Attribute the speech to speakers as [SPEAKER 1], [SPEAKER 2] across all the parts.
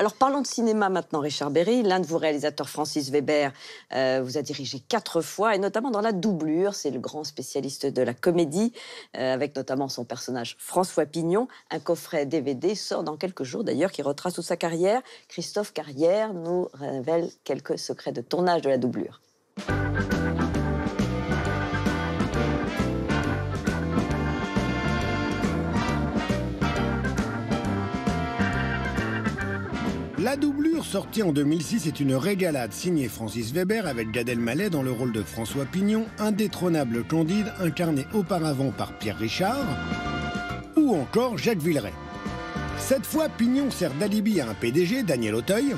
[SPEAKER 1] Alors parlons de cinéma maintenant, Richard Berry. L'un de vos réalisateurs, Francis Weber, vous a dirigé 4 fois, et notamment dans La Doublure. C'est le grand spécialiste de la comédie, avec notamment son personnage François Pignon. Un coffret DVD sort dans quelques jours d'ailleurs, qui retrace toute sa carrière. Christophe Carrière nous révèle quelques secrets de tournage de La Doublure.
[SPEAKER 2] La Doublure, sortie en 2006, est une régalade signée Francis Weber avec Gad Elmaleh dans le rôle de François Pignon, indétrônable Candide incarné auparavant par Pierre Richard, ou encore Jacques Villeray. Cette fois, Pignon sert d'alibi à un PDG, Daniel Auteuil.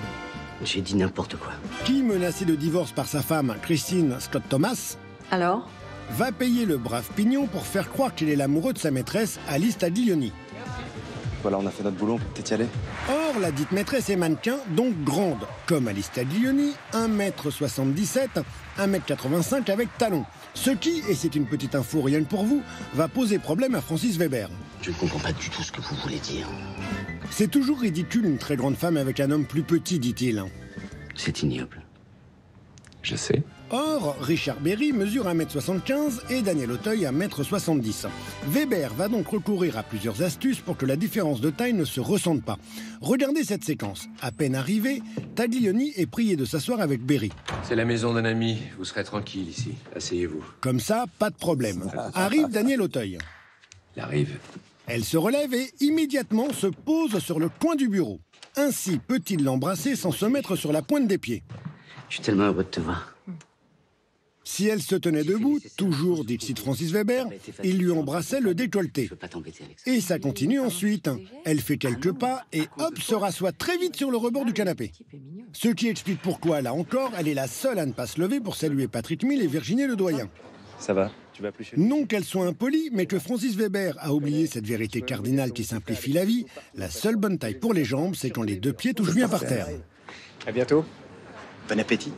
[SPEAKER 3] J'ai dit n'importe quoi.
[SPEAKER 2] Qui, menacé de divorce par sa femme, Christine Scott Thomas,
[SPEAKER 1] Alors
[SPEAKER 2] va payer le brave Pignon pour faire croire qu'il est l'amoureux de sa maîtresse, Alice Taglioni.
[SPEAKER 4] Voilà, on a fait notre boulot, on peut peut-être y aller.
[SPEAKER 2] Or, la dite maîtresse est mannequin, donc grande, comme Alice Taglioni, 1m77, 1m85 avec talons. Ce qui, et c'est une petite info rien que pour vous, va poser problème à Francis Weber.
[SPEAKER 3] Je ne comprends pas du tout ce que vous voulez dire.
[SPEAKER 2] C'est toujours ridicule une très grande femme avec un homme plus petit, dit-il.
[SPEAKER 3] C'est ignoble.
[SPEAKER 4] Je sais.
[SPEAKER 2] Or, Richard Berry mesure 1m75 et Daniel Auteuil 1m70. Weber va donc recourir à plusieurs astuces pour que la différence de taille ne se ressente pas. Regardez cette séquence. À peine arrivé, Taglioni est prié de s'asseoir avec Berry.
[SPEAKER 5] C'est la maison d'un ami, vous serez tranquille ici. Asseyez-vous.
[SPEAKER 2] Comme ça, pas de problème. Arrive Daniel Auteuil.
[SPEAKER 5] Il arrive.
[SPEAKER 2] Elle se relève et immédiatement se pose sur le coin du bureau. Ainsi peut-il l'embrasser sans se mettre sur la pointe des pieds.
[SPEAKER 3] Je suis tellement heureux de te voir.
[SPEAKER 2] Si elle se tenait debout, toujours dit Francis Weber, il lui embrassait le décolleté.
[SPEAKER 3] Je veux pas t'embêter avec ça.
[SPEAKER 2] Et ça continue ensuite. Elle fait quelques pas et hop, se rassoit très vite sur le rebord du canapé. Ce qui explique pourquoi, là encore, elle est la seule à ne pas se lever pour saluer Patrick Mille et Virginie Ledoyen.
[SPEAKER 4] Ça va, tu vas plus chez nous?
[SPEAKER 2] Non qu'elles soient impolies, mais que Francis Weber a oublié cette vérité cardinale qui simplifie la vie. La seule bonne taille pour les jambes, c'est quand les deux pieds touchent bien par terre.
[SPEAKER 4] À bientôt. Bon appétit.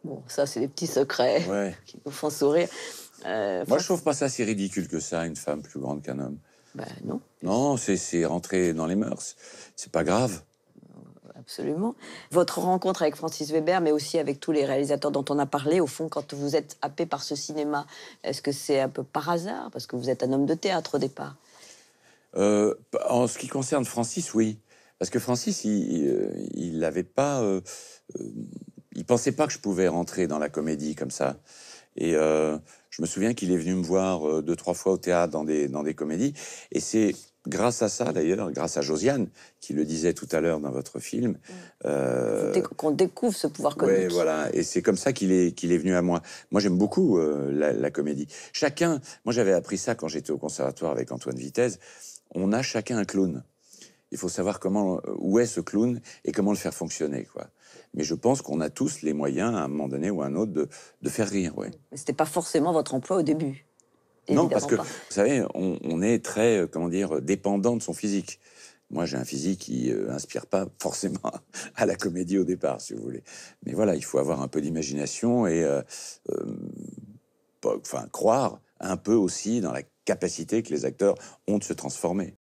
[SPEAKER 1] Bon, ça, c'est des petits secrets qui nous font sourire.
[SPEAKER 6] Moi, je trouve pas ça si ridicule que ça, une femme plus grande qu'un homme.
[SPEAKER 1] Ben non.
[SPEAKER 6] Non, c'est rentrer dans les mœurs. C'est pas grave.
[SPEAKER 1] Absolument. Votre rencontre avec Francis Weber, mais aussi avec tous les réalisateurs dont on a parlé, au fond, quand vous êtes happé par ce cinéma, est-ce que c'est un peu par hasard? Parce que vous êtes un homme de théâtre au départ.
[SPEAKER 6] En ce qui concerne Francis, oui. Parce que Francis, il n'avait pas... il pensait pas que je pouvais rentrer dans la comédie comme ça. Et je me souviens qu'il est venu me voir 2-3 fois au théâtre dans des comédies. Et c'est grâce à ça, d'ailleurs, grâce à Josiane, qui le disait tout à l'heure dans votre film.
[SPEAKER 1] Qu'on découvre ce pouvoir comique.
[SPEAKER 6] Oui, voilà. Et c'est comme ça qu'il est venu à moi. Moi, j'aime beaucoup la comédie. Chacun... Moi, j'avais appris ça quand j'étais au conservatoire avec Antoine Vitesse. On a chacun un clown. Il faut savoir où est ce clown et comment le faire fonctionner, quoi. Mais je pense qu'on a tous les moyens, à un moment donné ou à un autre, de faire rire, ouais.
[SPEAKER 1] Mais c'était pas forcément votre emploi au début.
[SPEAKER 6] Non, parce que,
[SPEAKER 1] pas.
[SPEAKER 6] vous savez, on est très, dépendant de son physique. Moi, j'ai un physique qui inspire pas forcément à la comédie au départ, si vous voulez. Mais voilà, il faut avoir un peu d'imagination et croire un peu aussi dans la capacité que les acteurs ont de se transformer.